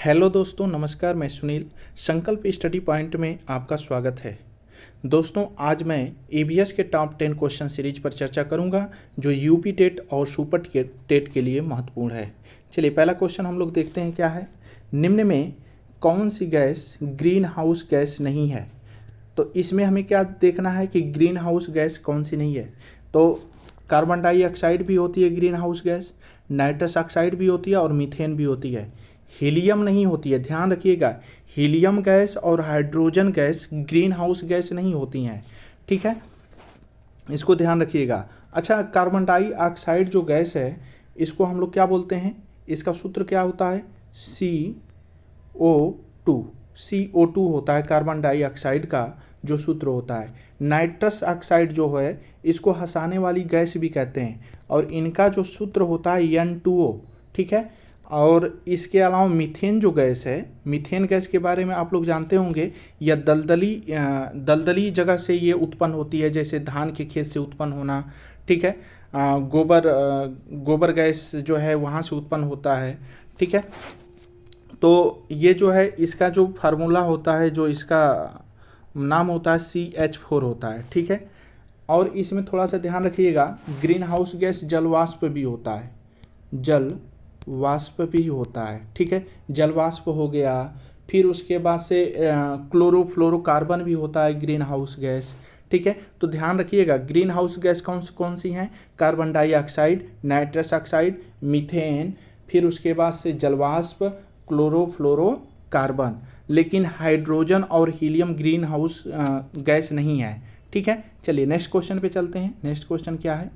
Hello दोस्तों, नमस्कार। मैं सुनील, संकल्प स्टडी पॉइंट में आपका स्वागत है। दोस्तों, आज मैं ईवीएस के टॉप 10 क्वेश्चन सीरीज पर चर्चा करूंगा जो यूपी टेट और सुपर टेट के लिए महत्वपूर्ण है। चलिए, पहला क्वेश्चन हम लोग देखते हैं क्या है। निम्न में कौन सी गैस ग्रीन हाउस गैस नहीं है? तो इसमें हमें क्या देखना है कि ग्रीन हाउस गैस कौन सी नहीं है। तो कार्बन डाइऑक्साइड भी होती है green house gas, nitrous oxide भी होती है और मीथेन भी होती है। हीलियम नहीं होती है, ध्यान रखिएगा। हीलियम गैस और hydrogen gas green house gas नहीं होती हैं, ठीक है, इसको ध्यान रखिएगा। अच्छा, कार्बन डाइऑक्साइड जो गैस है इसको हम लोग क्या बोलते हैं? इसका सूत्र क्या होता है? CO2। CO2 होता है कार्बन डाइऑक्साइड का जो सूत्र होता है। नाइट्रस ऑक्साइड जो है इसको हंसाने वाली गैस भी कहते हैं और इनका जो सूत्र होता है N2O, ठीक है। और इसके अलावा मीथेन जो गैस है, मीथेन गैस के बारे में आप लोग जानते होंगे, यह दलदली जगह से ये उत्पन्न होती है, जैसे धान के खेत से उत्पन्न होना, ठीक है। गोबर गैस जो है वहाँ से उत्पन्न होता है, ठीक है। तो ये जो है इसका जो फार्मूला होता है, जो इसका नाम होता है CH4 होता है, ठीक है। और इसमें थोड़ा सा ध्यान रखिएगा, ग्रीन हाउस गैस जल वाष्प भी होता है, जल वाष्प भी होता है, ठीक है। जल वाष्प हो गया, फिर उसके बाद से क्लोरोफ्लोरोकार्बन भी होता है ग्रीन हाउस गैस, ठीक है। तो ध्यान रखिएगा, ग्रीन हाउस गैस कौन सी हैं? Carbon dioxide, nitrous oxide, methane, फिर उसके बाद से जलवाष्प, क्लोरोफ्लोरोकार्बन। लेकिन हाइड्रोजन और हीलियम ग्रीन हाउस गैस नहीं है, ठीक है। चलिए नेक्स्ट क्वेश्चन पे चलते हैं। नेक्स्ट क्वेश्चन क्या है?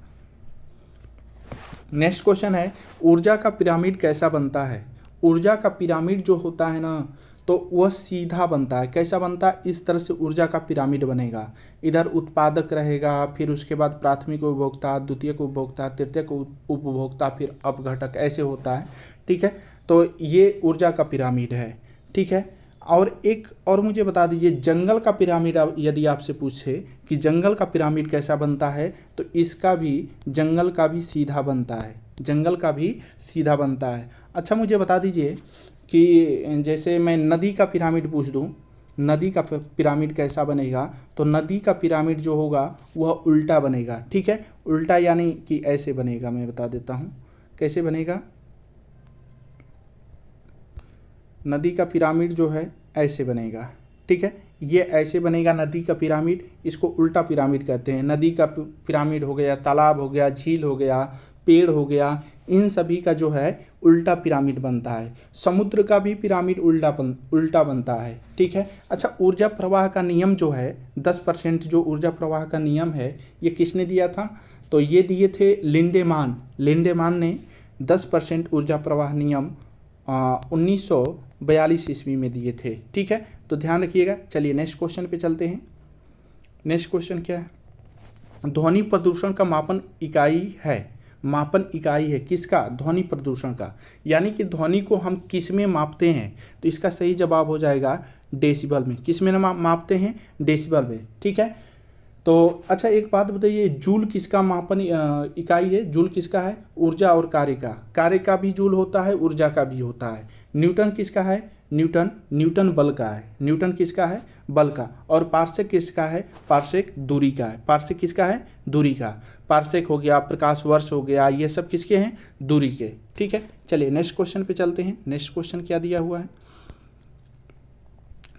नेक्स्ट क्वेश्चन है, ऊर्जा का पिरामिड कैसा बनता है? ऊर्जा का पिरामिड जो होता है ना, तो वह सीधा बनता है। कैसा बनता है? इस तरह से ऊर्जा का पिरामिड बनेगा। इधर उत्पादक रहेगा, फिर उसके बाद प्राथमिक उपभोक्ता, द्वितीयक उपभोक्ता, तृतीयक उपभोक्ता, फिर अपघटक, ऐसे होता है, ठीक है। तो ये ऊर्जा का पिरामिड है, ठीक है। और एक और मुझे बता दीजिए, जंगल का पिरामिड यदि आपसे पूछे कि जंगल का पिरामिड कैसा बनता है, तो इसका भी, जंगल का भी सीधा बनता है, जंगल का भी सीधा बनता है। अच्छा, मुझे बता दीजिए कि जैसे मैं नदी का पिरामिड पूछ दूं, नदी का पिरामिड कैसा बनेगा, तो नदी का पिरामिड जो होगा वह उल्टा बनेगा, ठीक है। उल्टा यानी कि ऐसे बनेगा, मैं बता देता हूँ कैसे बनेगा। नदी का पिरामिड जो है ऐसे बनेगा, ठीक है। ये ऐसे बनेगा नदी का पिरामिड, इसको उल्टा पिरामिड कहते हैं। नदी का पिरामिड हो गया, तालाब हो गया, झील हो गया, पेड़ हो गया, इन सभी का जो है उल्टा पिरामिड बनता है। समुद्र का भी पिरामिड उल्टा बनता है, ठीक है। अच्छा, ऊर्जा प्रवाह का नियम जो है 10%, जो ऊर्जा प्रवाह का नियम है, ये किसने दिया था? तो ये दिए थे लिंडेमान ने 10% ऊर्जा प्रवाह नियम 1942 ईस्वी में दिए थे, ठीक है। तो ध्यान रखिएगा। चलिए नेक्स्ट क्वेश्चन पे चलते हैं। नेक्स्ट क्वेश्चन क्या है? ध्वनि प्रदूषण का मापन इकाई है किसका? ध्वनि प्रदूषण का, यानी कि ध्वनि को हम किस में मापते हैं? तो इसका सही जवाब हो जाएगा डेसिबल में। किस में मापते हैं? डेसिबल में, ठीक है। तो अच्छा, एक बात बताइए, जूल किसका मापन इकाई है? जूल किसका है? ऊर्जा और कार्य का भी जूल होता है, ऊर्जा का भी होता है। न्यूटन किसका है? न्यूटन बल का है। न्यूटन किसका है? बल का। और पार्सेक किसका है? पार्सेक दूरी का है। पार्सेक किसका है? दूरी का। पार्सेक हो गया, प्रकाश वर्ष हो गया, ये सब किसके हैं? दूरी के, ठीक है। चलिए नेक्स्ट क्वेश्चन पे चलते हैं। नेक्स्ट क्वेश्चन क्या दिया हुआ है?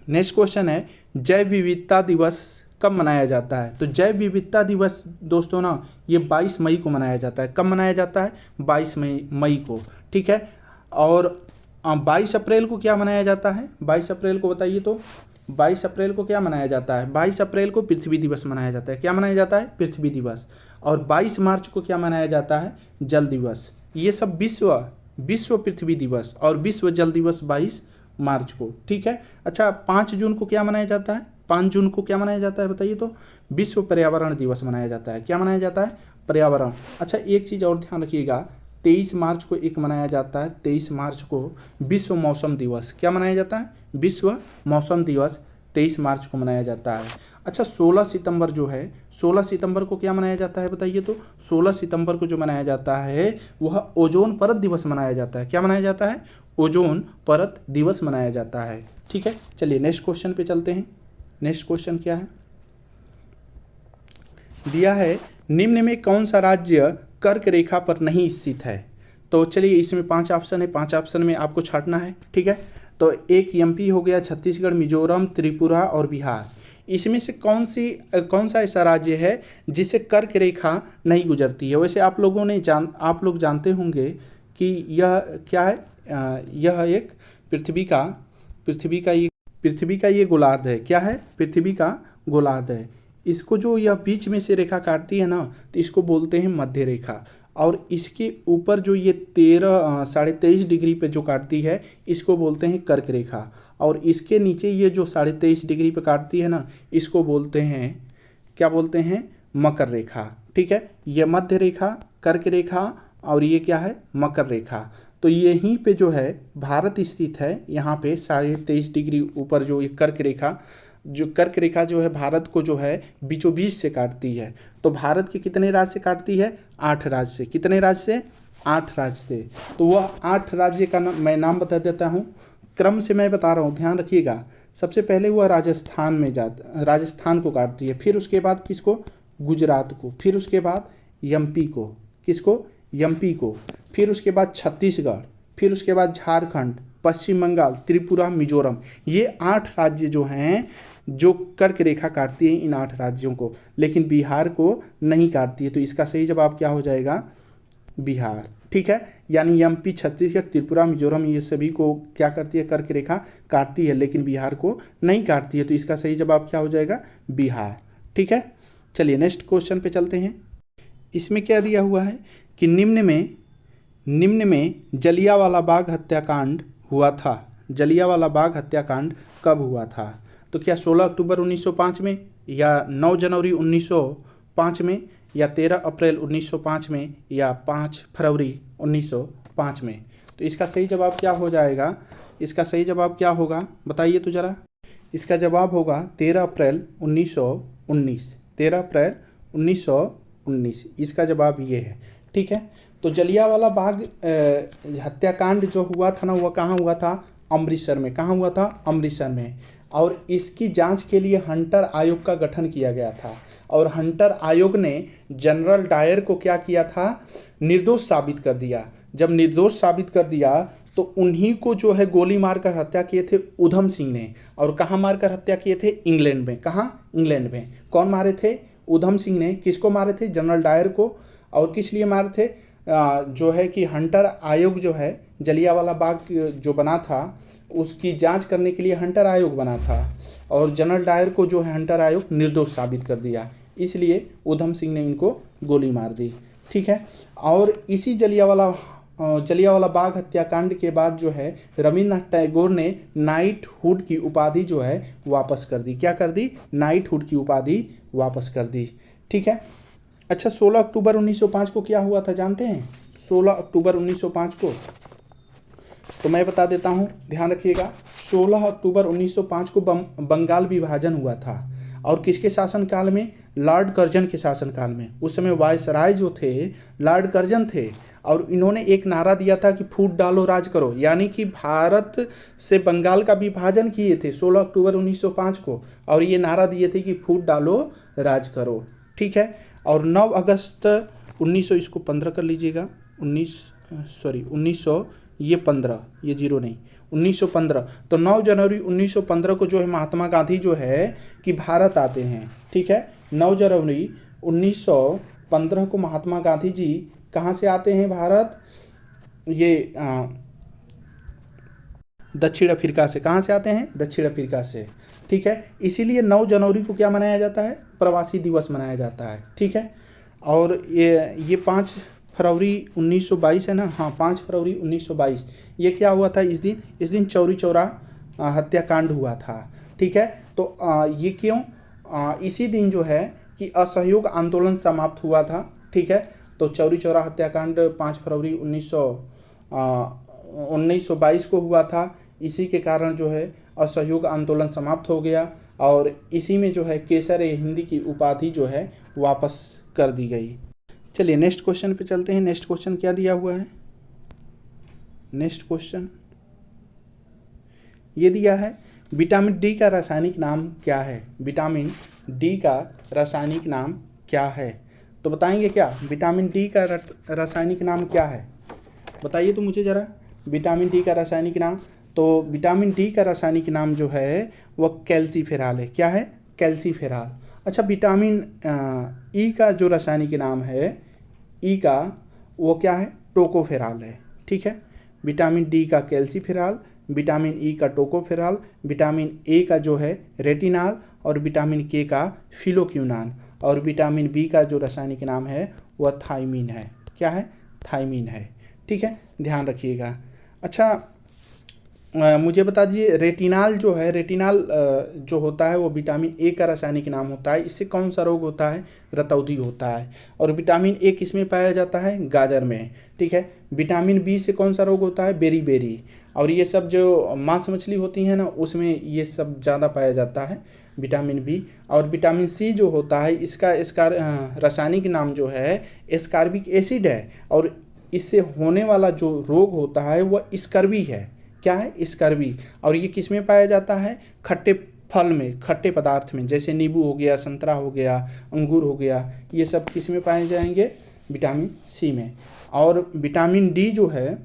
नेक्स्ट क्वेश्चन है, जैव विविधता दिवस कब मनाया जाता है? तो जैव विविधता दिवस दोस्तों ना, ये 22 मई को मनाया जाता है। कब मनाया जाता है? 22 मई को, ठीक है। और 22 अप्रैल को क्या मनाया जाता है? 22 अप्रैल को बताइए तो। 22 अप्रैल को क्या मनाया जाता है? 22 अप्रैल को पृथ्वी दिवस मनाया जाता है। क्या मनाया जाता है? पृथ्वी दिवस। और 22 मार्च को क्या मनाया जाता है? जल दिवस। ये सब विश्व पृथ्वी दिवस और विश्व जल दिवस 22 मार्च को, ठीक है। अच्छा, 5 जून को क्या मनाया जाता है? 5 जून को क्या मनाया जाता है बताइए तो? विश्व पर्यावरण दिवस मनाया जाता है। क्या मनाया जाता है? पर्यावरण। अच्छा, एक चीज़ और ध्यान रखिएगा, 23 मार्च को एक मनाया जाता है, 23 मार्च को विश्व मौसम दिवस। क्या मनाया जाता है? विश्व मौसम दिवस 23 मार्च को मनाया जाता है। अच्छा 16 सितंबर जो है, 16 सितंबर को क्या मनाया जाता है बताइए? तो 16 सितंबर को जो मनाया जाता है वह ओजोन परत दिवस मनाया जाता है। क्या मनाया जाता है? ओजोन परत दिवस मनाया जाता है। ठीक है, चलिए नेक्स्ट क्वेश्चन पे चलते हैं। नेक्स्ट क्वेश्चन क्या है? दिया है निम्न में कौन सा राज्य कर्क रेखा पर नहीं स्थित है? तो चलिए इसमें 5 ऑप्शन है, 5 ऑप्शन में आपको छांटना है। ठीक है, तो एक एमपी हो गया, छत्तीसगढ़, मिजोरम, त्रिपुरा और बिहार। इसमें से कौन सा ऐसा राज्य है जिसे कर्क रेखा नहीं गुजरती है? वैसे आप लोग जानते होंगे कि यह क्या है। यह एक पृथ्वी का ये गोलार्ध है। क्या है? पृथ्वी का गोलार्ध है। इसको जो यह बीच में से रेखा काटती है ना, तो इसको बोलते हैं मध्य रेखा। और इसके ऊपर जो ये 23.5 डिग्री पे जो काटती है, इसको बोलते हैं कर्क रेखा। और इसके नीचे ये जो 23.5 डिग्री पे काटती है ना, इसको बोलते हैं, क्या बोलते हैं? मकर रेखा। ठीक है, ये मध्य रेखा, कर्क रेखा और ये क्या है? मकर रेखा। तो यहीं पे जो है भारत स्थित है। यहाँ पे 23.5 डिग्री ऊपर जो ये कर्क रेखा जो है भारत को जो है बीचों बीच से काटती है। तो भारत के कितने राज्य से काटती है? 8 राज्य से। कितने राज्य से? 8 राज्य से। तो वह 8 राज्य का मैं नाम बता देता हूँ, क्रम से मैं बता रहा हूँ, ध्यान रखिएगा। सबसे पहले वह राजस्थान को काटती है, फिर उसके बाद किसको? गुजरात को, फिर उसके बाद एमपी को, किसको? एमपी को, फिर उसके बाद छत्तीसगढ़, फिर उसके बाद झारखंड, पश्चिम बंगाल, त्रिपुरा, मिजोरम। ये 8 राज्य जो हैं जो कर्क रेखा काटती हैं, इन 8 राज्यों को, लेकिन बिहार को नहीं काटती है। तो इसका सही जवाब क्या हो जाएगा? बिहार। ठीक है, यानी एमपी, छत्तीसगढ़, त्रिपुरा, मिजोरम ये सभी को क्या करती है? कर्क रेखा काटती है, लेकिन बिहार को नहीं काटती है। तो इसका सही जवाब क्या हो जाएगा? बिहार। ठीक है, चलिए नेक्स्ट क्वेश्चन पे चलते हैं। इसमें क्या दिया हुआ है कि निम्न में जलियांवाला बाग हत्याकांड हुआ था। जलियांवाला बाग हत्याकांड कब हुआ था? तो क्या 16 अक्टूबर 1905 में, या 9 जनवरी 1905 में, या 13 अप्रैल 1905 में, या 5 फरवरी 1905 में? तो इसका सही जवाब क्या हो जाएगा? इसका सही जवाब क्या होगा बताइए तो ज़रा। इसका जवाब होगा 13 अप्रैल 1919। 13 अप्रैल 1919 इसका जवाब ये है। ठीक है, तो जलियांवाला बाग हत्याकांड जो हुआ था ना, वह कहाँ हुआ था? अमृतसर में। कहाँ हुआ था? अमृतसर में। और इसकी जांच के लिए हंटर आयोग का गठन किया गया था। और हंटर आयोग ने जनरल डायर को क्या किया था? निर्दोष साबित कर दिया। जब निर्दोष साबित कर दिया तो उन्हीं को जो है गोली मारकर हत्या किए थे उधम सिंह ने। और कहाँ मारकर हत्या किए थे? इंग्लैंड में। कहाँ? इंग्लैंड में। कौन मारे थे? उधम सिंह ने। किसको मारे थे? जनरल डायर को। और किस लिए मारे थे? जो है कि हंटर आयोग जो है जलियांवाला बाग जो बना था उसकी जांच करने के लिए हंटर आयोग बना था। और जनरल डायर को जो है हंटर आयोग निर्दोष साबित कर दिया, इसलिए उधम सिंह ने इनको गोली मार दी। ठीक है, और इसी जलियांवाला बाग हत्याकांड के बाद जो है रविन्द्रनाथ टैगोर ने नाइटहुड की उपाधि जो है वापस कर दी। क्या कर दी? नाइटहुड की उपाधि वापस कर दी। ठीक है, अच्छा 16 अक्टूबर 1905 को क्या हुआ था जानते हैं? 16 अक्टूबर 1905 को तो मैं बता देता हूँ, ध्यान रखिएगा। 16 अक्टूबर 1905 को बंगाल विभाजन हुआ था। और किसके शासनकाल में? लॉर्ड कर्जन के शासनकाल में। उस समय वायसराय जो थे लॉर्ड कर्जन थे। और इन्होंने एक नारा दिया था कि फूट डालो राज करो, यानी कि भारत से बंगाल का विभाजन किए थे 16 अक्टूबर 1905 को। और ये नारा दिए थे कि फूट डालो राज करो। ठीक है, और 9 अगस्त 1900, इसको 15 कर लीजिएगा, 1900 ये 15, ये 0 नहीं, 1915। तो 9 जनवरी 1915 को जो है महात्मा गांधी जो है कि भारत आते हैं। ठीक है, 9 जनवरी 1915 को महात्मा गांधी जी कहाँ से आते हैं भारत? ये दक्षिण अफ्रीका से। कहाँ से आते हैं? दक्षिण अफ्रीका से। ठीक है, इसीलिए 9 जनवरी को क्या मनाया जाता है? प्रवासी दिवस मनाया जाता है। ठीक है, और ये 5 फरवरी 1922 है ना। हाँ, 5 फरवरी 1922 ये क्या हुआ था? इस दिन चौरी चौरा हत्याकांड हुआ था। ठीक है, तो ये क्यों? इसी दिन जो है कि असहयोग आंदोलन समाप्त हुआ था। ठीक है, तो चौरी चौरा हत्याकांड 5 फरवरी 1922 को हुआ था। इसी के कारण जो है असहयोग आंदोलन समाप्त हो गया। और इसी में जो है केसर-ए-हिंद की उपाधि जो है वापस कर दी गई। चलिए नेक्स्ट क्वेश्चन पे चलते हैं। नेक्स्ट क्वेश्चन क्या दिया हुआ है? नेक्स्ट क्वेश्चन ये दिया है, विटामिन डी का रासायनिक नाम क्या है? विटामिन डी का रासायनिक नाम क्या है? तो बताएंगे क्या? विटामिन डी का रासायनिक नाम क्या है? बताइए तो मुझे ज़रा, विटामिन डी का रासायनिक नाम। तो विटामिन डी का रासायनिक नाम जो है वह कैल्सीफेरॉल है। क्या है? कैल्सीफेरॉल। अच्छा, विटामिन ई का जो रासायनिक नाम है, ई का, वो क्या है? टोकोफेरॉल है। ठीक है, विटामिन डी का कैल्सीफेरॉल, विटामिन ई का टोकोफेरॉल, विटामिन ए का जो है रेटिनॉल और विटामिन के का फिलोक्यूनान, और विटामिन बी का जो रासायनिक नाम है वह थायमीन है। क्या है? थायमीन है। ठीक है, ध्यान रखिएगा। अच्छा, मुझे बता दीजिए, रेटिनॉल जो है, रेटिनॉल जो होता है वो विटामिन ए का रासायनिक नाम होता है। इससे कौन सा रोग होता है? रतौंधी होता है। और विटामिन ए किस में पाया जाता है? गाजर में। ठीक है, विटामिन बी से कौन सा रोग होता है? बेरी। और ये सब जो मांस मछली होती है ना, उसमें ये सब ज़्यादा पाया जाता है, विटामिन बी। और विटामिन सी जो होता है, इसका रासायनिक नाम जो है एस्कॉर्बिक एसिड है। और इससे होने वाला जो रोग होता है वह स्कर्वी है। क्या है? स्कर्वी। और ये किस में पाया जाता है? खट्टे फल में, खट्टे पदार्थ में, जैसे नींबू हो गया, संतरा हो गया, अंगूर हो गया, ये सब किस में पाए जाएंगे? विटामिन सी में। और विटामिन डी जो है,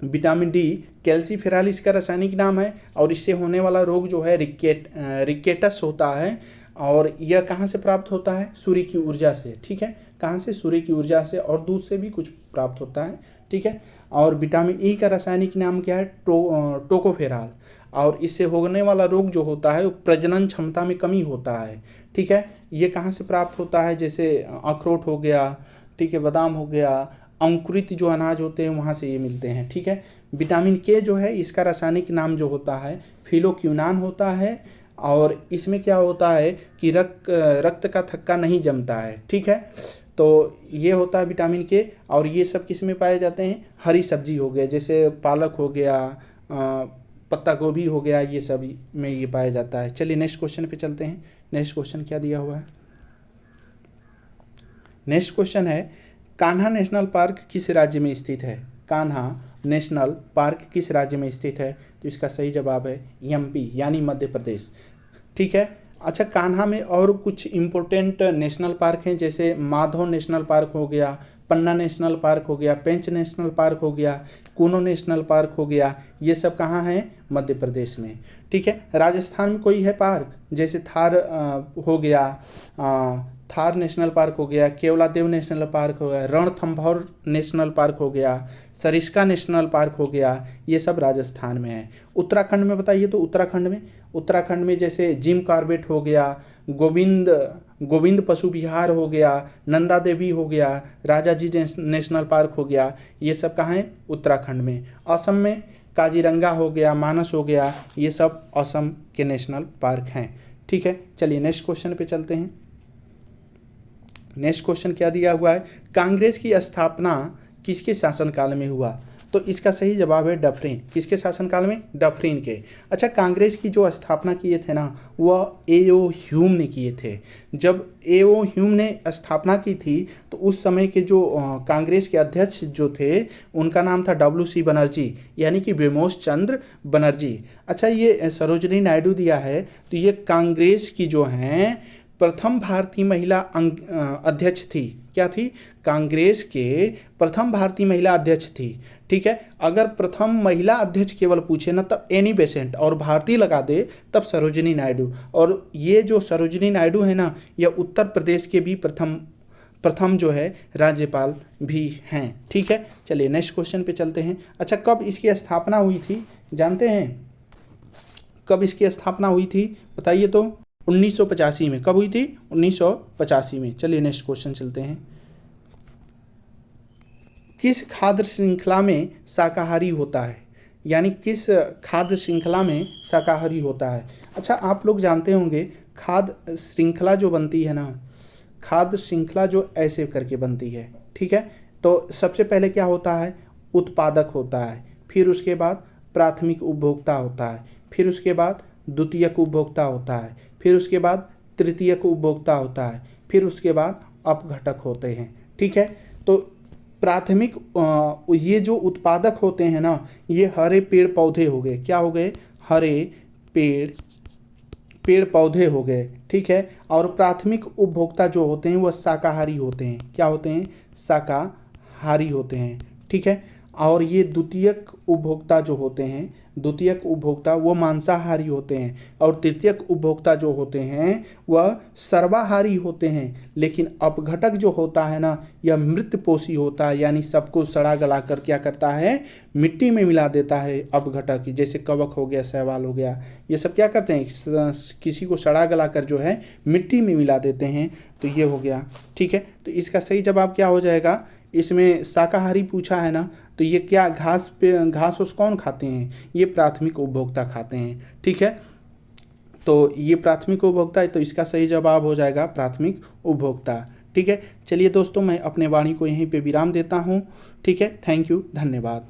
विटामिन डी कैल्सीफेरॉल इसका रासायनिक नाम है। और इससे होने वाला रोग जो है रिकेटस होता है। और यह कहाँ से प्राप्त होता है? सूर्य की ऊर्जा से। ठीक है, कहाँ से? सूर्य की ऊर्जा से, और दूध से भी कुछ प्राप्त होता है। ठीक है, और विटामिन ई का रासायनिक नाम क्या है? टोकोफेरॉल। और इससे होने वाला रोग जो होता है वो प्रजनन क्षमता में कमी होता है। ठीक है, ये कहाँ से प्राप्त होता है? जैसे अखरोट हो गया, ठीक है, बादाम हो गया, अंकुरित जो अनाज होते हैं वहाँ से ये मिलते हैं। ठीक है, विटामिन के जो है इसका रासायनिक नाम जो होता है फिलोक्यूनान होता है। और इसमें क्या होता है कि रक्त का थक्का नहीं जमता है। ठीक है, तो ये होता है विटामिन के। और ये सब किस में पाए जाते हैं? हरी सब्जी हो गया, जैसे पालक हो गया, पत्ता गोभी हो गया, ये सब में ये पाया जाता है। चलिए नेक्स्ट क्वेश्चन पे चलते हैं। नेक्स्ट क्वेश्चन क्या दिया हुआ है? नेक्स्ट क्वेश्चन है, कान्हा नेशनल पार्क किस राज्य में स्थित है? कान्हा नेशनल पार्क किस राज्य में स्थित है? तो इसका सही जवाब है एमपी, यानी मध्य प्रदेश। ठीक है, अच्छा, कान्हा में और कुछ इम्पोर्टेंट नेशनल पार्क हैं, जैसे माधव नेशनल पार्क हो गया, पन्ना नेशनल पार्क हो गया, पेंच नेशनल पार्क हो गया, कूनो नेशनल पार्क हो गया। ये सब कहाँ हैं? मध्य प्रदेश में। ठीक है, राजस्थान में कोई है पार्क? जैसे थार हो गया, थार नेशनल पार्क हो गया, केवलादेव नेशनल पार्क हो गया, रणथंभौर नेशनल पार्क हो गया, सरिस्का नेशनल पार्क हो गया। ये सब राजस्थान में है। उत्तराखंड में बताइए तो, उत्तराखंड में जैसे जिम कॉर्बेट हो गया, गोविंद पशु विहार हो गया, नंदा देवी हो गया, राजाजी नेशनल पार्क हो गया। ये सब कहाँ है? उत्तराखंड में। असम में काजीरंगा हो गया, मानस हो गया, ये सब असम के नेशनल पार्क हैं। ठीक है, चलिए नेक्स्ट क्वेश्चन पे चलते हैं। नेक्स्ट क्वेश्चन क्या दिया हुआ है? कांग्रेस की स्थापना किसके शासनकाल में हुआ? तो इसका सही जवाब है डफरिन। किसके शासनकाल में? डफरिन के। अच्छा, कांग्रेस की जो स्थापना किए थे ना, वह ए.ओ. ह्यूम ने किए थे। जब ए.ओ. ह्यूम ने स्थापना की थी तो उस समय के जो कांग्रेस के अध्यक्ष जो थे, उनका नाम था W.C. बनर्जी, यानी कि विमोश चंद्र बनर्जी। अच्छा, ये सरोजिनी नायडू दिया है, तो ये कांग्रेस की जो हैं प्रथम भारतीय महिला अध्यक्ष थी। क्या थी? कांग्रेस के प्रथम भारतीय महिला अध्यक्ष थी। ठीक है, अगर प्रथम महिला अध्यक्ष केवल पूछे ना तब एनी बेसेंट, और भारतीय लगा दे तब सरोजिनी नायडू। और ये जो सरोजिनी नायडू है ना, यह उत्तर प्रदेश के भी प्रथम जो है राज्यपाल भी हैं। ठीक है, चलिए नेक्स्ट क्वेश्चन पे चलते हैं। अच्छा, कब इसकी स्थापना हुई थी जानते हैं? कब इसकी स्थापना हुई थी बताइए तो? 1985 में। कब हुई थी? 1985 में। चलिए नेक्स्ट क्वेश्चन चलते हैं। किस खाद्य श्रृंखला में शाकाहारी होता है? यानी किस खाद्य श्रृंखला में शाकाहारी होता है? अच्छा, आप लोग जानते होंगे खाद्य श्रृंखला जो बनती है ना, खाद्य श्रृंखला जो ऐसे करके बनती है। ठीक है, तो सबसे पहले क्या होता है? उत्पादक होता है, फिर उसके बाद प्राथमिक उपभोक्ता होता है, फिर उसके बाद द्वितीयक उपभोक्ता होता है, फिर उसके बाद तृतीयक उपभोक्ता होता है, फिर उसके बाद अपघटक होते हैं। ठीक है, तो प्राथमिक ये जो उत्पादक होते हैं ना, ये हरे पेड़ पौधे हो गए। क्या हो गए? हरे पेड़ पौधे हो गए। ठीक है, और प्राथमिक उपभोक्ता जो होते हैं वह शाकाहारी होते हैं। क्या होते हैं? शाकाहारी होते हैं। ठीक है, और ये द्वितीयक उपभोक्ता जो होते हैं, द्वितीयक उपभोक्ता वो मांसाहारी होते हैं, और तृतीयक उपभोक्ता जो होते हैं वह सर्वाहारी होते हैं। लेकिन अपघटक जो होता है ना, यह मृतपोषी होता है, यानी सबको सड़ा गला कर क्या करता है? मिट्टी में मिला देता है। अपघटक जैसे कवक हो गया, शैवाल हो गया, ये सब क्या करते हैं? किसी को सड़ा गला कर जो है मिट्टी में मिला देते हैं। तो ये हो गया। ठीक है, तो इसका सही जवाब क्या हो जाएगा? इसमें शाकाहारी पूछा है ना, तो ये क्या घास उस कौन खाते हैं? ये प्राथमिक उपभोक्ता खाते हैं। ठीक है, तो ये प्राथमिक उपभोक्ता है, तो इसका सही जवाब हो जाएगा प्राथमिक उपभोक्ता। ठीक है, चलिए दोस्तों, मैं अपने वाणी को यहीं पे विराम देता हूँ। ठीक है, थैंक यू, धन्यवाद।